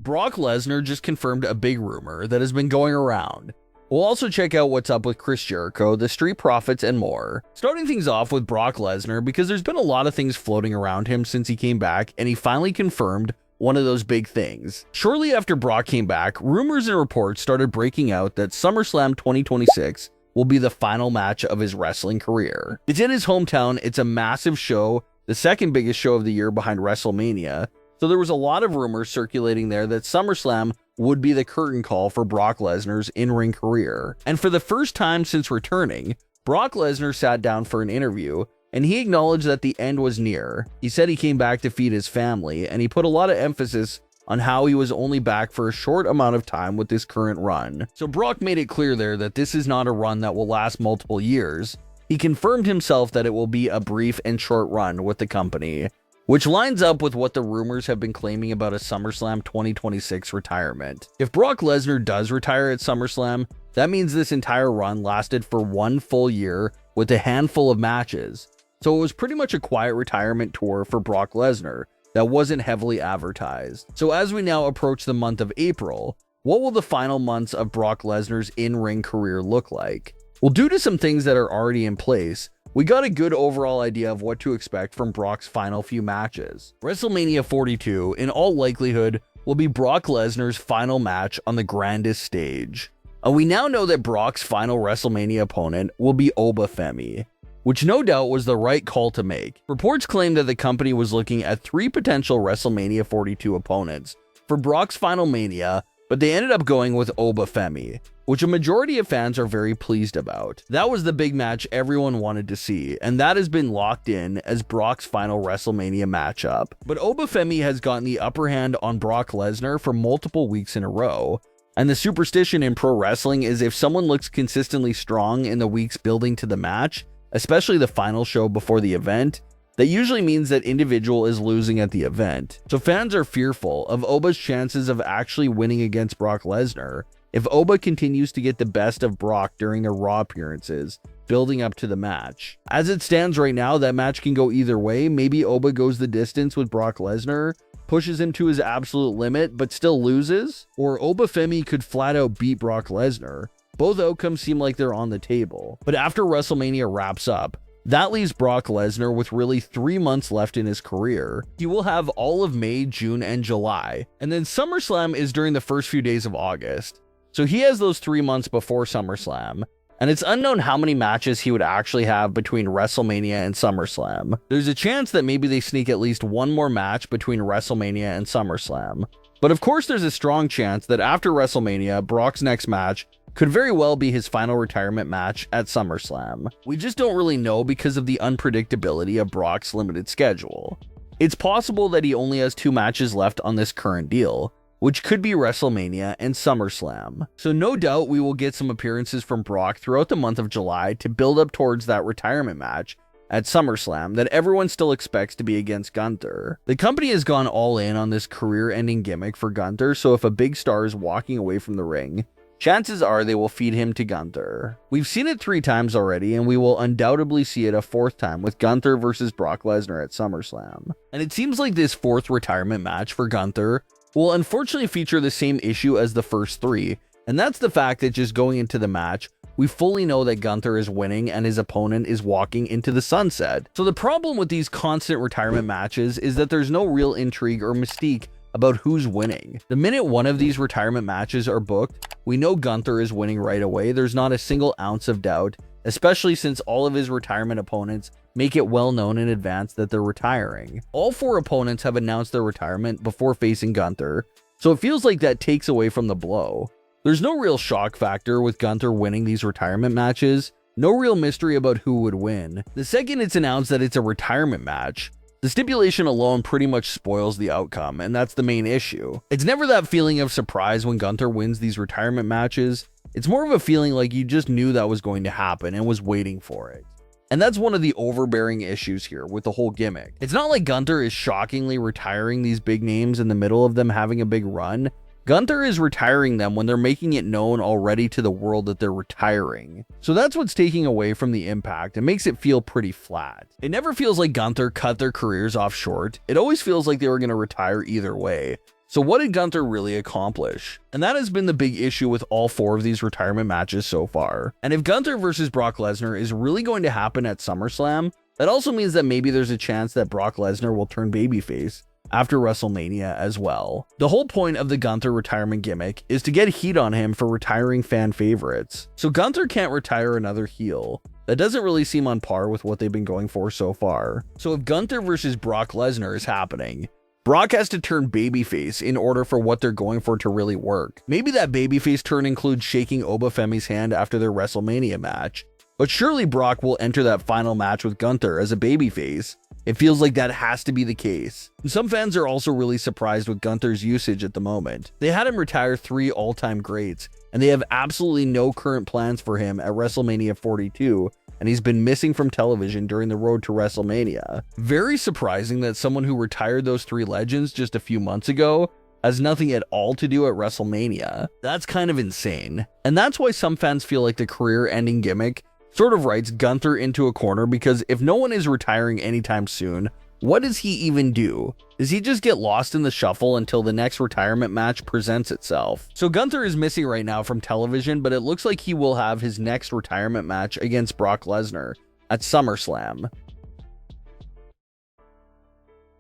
Brock Lesnar just confirmed a big rumor that has been going around. We'll also check out what's up with Chris Jericho, the Street Profits, and more. Starting things off with Brock Lesnar, because there's been a lot of things floating around him since he came back, and he finally confirmed one of those big things. Shortly after Brock came back, rumors and reports started breaking out that SummerSlam 2026 will be the final match of his wrestling career. It's in his hometown, it's a massive show, the second biggest show of the year behind WrestleMania, so there was a lot of rumors circulating there that SummerSlam would be the curtain call for Brock Lesnar's in-ring career. And for the first time since returning, Brock Lesnar sat down for an interview, and he acknowledged that the end was near. He said he came back to feed his family, and he put a lot of emphasis on how he was only back for a short amount of time with this current run. So Brock made it clear there that this is not a run that will last multiple years. He confirmed himself that it will be a brief and short run with the company, which lines up with what the rumors have been claiming about a SummerSlam 2026 retirement. If Brock Lesnar does retire at SummerSlam, that means this entire run lasted for 1 full year with a handful of matches. So it was pretty much a quiet retirement tour for Brock Lesnar that wasn't heavily advertised. So as we now approach the month of April, what will the final months of Brock Lesnar's in-ring career look like? Well, due to some things that are already in place, we got a good overall idea of what to expect from Brock's final few matches. WrestleMania 42, in all likelihood, will be Brock Lesnar's final match on the grandest stage. And we now know that Brock's final WrestleMania opponent will be Obafemi, which no doubt was the right call to make. Reports claim that the company was looking at 3 potential WrestleMania 42 opponents for Brock's final Mania, but they ended up going with Obafemi, which a majority of fans are very pleased about. That was the big match everyone wanted to see, and that has been locked in as Brock's final WrestleMania matchup. But Obafemi has gotten the upper hand on Brock Lesnar for multiple weeks in a row, and the superstition in pro wrestling is if someone looks consistently strong in the weeks building to the match, especially the final show before the event, that usually means that individual is losing at the event. So fans are fearful of Oba's chances of actually winning against Brock Lesnar if Oba continues to get the best of Brock during their Raw appearances, building up to the match. As it stands right now, that match can go either way. Maybe Oba goes the distance with Brock Lesnar, pushes him to his absolute limit, but still loses, or Obafemi could flat out beat Brock Lesnar. Both outcomes seem like they're on the table. But after WrestleMania wraps up, that leaves Brock Lesnar with really 3 months left in his career. He will have all of May, June, and July. And then SummerSlam is during the first few days of August. So he has those 3 months before SummerSlam. And it's unknown how many matches he would actually have between WrestleMania and SummerSlam. There's a chance that maybe they sneak at least one more match between WrestleMania and SummerSlam. But of course there's a strong chance that after WrestleMania, Brock's next match could very well be his final retirement match at SummerSlam. We just don't really know because of the unpredictability of Brock's limited schedule. It's possible that he only has 2 matches left on this current deal, which could be WrestleMania and SummerSlam. So no doubt we will get some appearances from Brock throughout the month of July to build up towards that retirement match at SummerSlam that everyone still expects to be against Gunther. The company has gone all in on this career-ending gimmick for Gunther, so if a big star is walking away from the ring, chances are they will feed him to Gunther. We've seen it 3 times already, and we will undoubtedly see it a 4th time with Gunther versus Brock Lesnar at SummerSlam. And it seems like this 4th retirement match for Gunther will unfortunately feature the same issue as the first 3, and that's the fact that just going into the match, we fully know that Gunther is winning and his opponent is walking into the sunset. So the problem with these constant retirement matches is that there's no real intrigue or mystique about who's winning. The minute one of these retirement matches are booked, we know Gunther is winning right away. There's not a single ounce of doubt, especially since all of his retirement opponents make it well known in advance that they're retiring. All 4 opponents have announced their retirement before facing Gunther, so it feels like that takes away from the blow. There's no real shock factor with Gunther winning these retirement matches, no real mystery about who would win. The second it's announced that it's a retirement match, the stipulation alone pretty much spoils the outcome, and that's the main issue. It's never that feeling of surprise when Gunther wins these retirement matches. It's more of a feeling like you just knew that was going to happen and was waiting for it. And that's one of the overbearing issues here with the whole gimmick. It's not like Gunther is shockingly retiring these big names in the middle of them having a big run. Gunther is retiring them when they're making it known already to the world that they're retiring. So that's what's taking away from the impact and makes it feel pretty flat. It never feels like Gunther cut their careers off short. It always feels like they were going to retire either way. So what did Gunther really accomplish? And that has been the big issue with all 4 of these retirement matches so far. And if Gunther versus Brock Lesnar is really going to happen at SummerSlam, that also means that maybe there's a chance that Brock Lesnar will turn babyface after WrestleMania as well. The whole point of the Gunther retirement gimmick is to get heat on him for retiring fan favorites. So Gunther can't retire another heel. That doesn't really seem on par with what they've been going for so far. So if Gunther versus Brock Lesnar is happening, Brock has to turn babyface in order for what they're going for to really work. Maybe that babyface turn includes shaking Obafemi's hand after their WrestleMania match, but surely Brock will enter that final match with Gunther as a babyface. It feels like that has to be the case. And some fans are also really surprised with Gunther's usage at the moment. They had him retire 3 all-time greats, and they have absolutely no current plans for him at WrestleMania 42, and he's been missing from television during the road to WrestleMania. Very surprising that someone who retired those 3 legends just a few months ago has nothing at all to do at WrestleMania. That's kind of insane. And that's why some fans feel like the career-ending gimmick sort of writes Gunther into a corner, because if no one is retiring anytime soon, what does he even do? Does he just get lost in the shuffle until the next retirement match presents itself? So Gunther is missing right now from television, but it looks like he will have his next retirement match against Brock Lesnar at SummerSlam.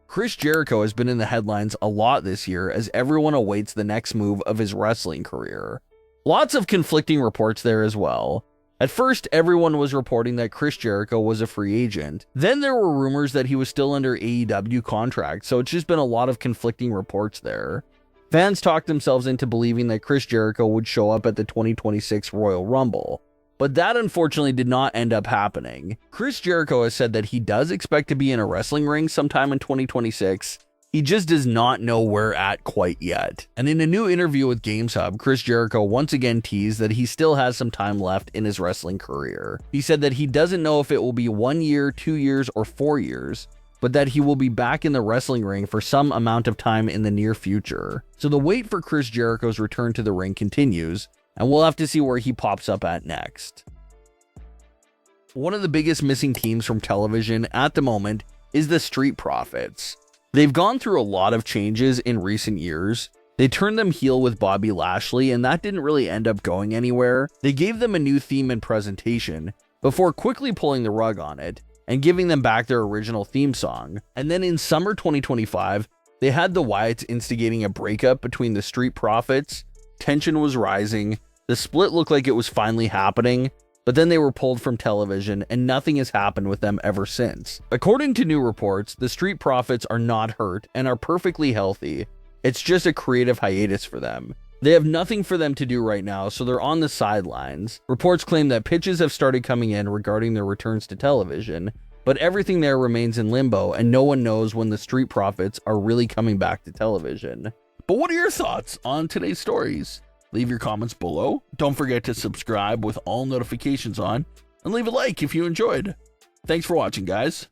Chris Jericho has been in the headlines a lot this year as everyone awaits the next move of his wrestling career. Lots of conflicting reports there as well. At first, everyone was reporting that Chris Jericho was a free agent. Then there were rumors that he was still under AEW contract, so it's just been a lot of conflicting reports there. Fans talked themselves into believing that Chris Jericho would show up at the 2026 Royal Rumble, but that unfortunately did not end up happening. Chris Jericho has said that he does expect to be in a wrestling ring sometime in 2026. He just does not know where at quite yet. And in a new interview with Games Hub, Chris Jericho once again teased that he still has some time left in his wrestling career. He said that he doesn't know if it will be 1 year, 2 years, or 4 years, but that he will be back in the wrestling ring for some amount of time in the near future. So the wait for Chris Jericho's return to the ring continues, and we'll have to see where he pops up at next. One of the biggest missing teams from television at the moment is the Street Profits. They've gone through a lot of changes in recent years. They turned them heel with Bobby Lashley, and that didn't really end up going anywhere. They gave them a new theme and presentation before quickly pulling the rug on it and giving them back their original theme song. And then in summer 2025, they had the Wyatts instigating a breakup between the Street Profits. Tension was rising. The split looked like it was finally happening, but then they were pulled from television and nothing has happened with them ever since. According to new reports, the Street Profits are not hurt and are perfectly healthy. It's just a creative hiatus for them. They have nothing for them to do right now, so they're on the sidelines. Reports claim that pitches have started coming in regarding their returns to television, but everything there remains in limbo and no one knows when the Street Profits are really coming back to television. But what are your thoughts on today's stories? Leave your comments below. Don't forget to subscribe with all notifications on, and leave a like if you enjoyed. Thanks for watching, guys.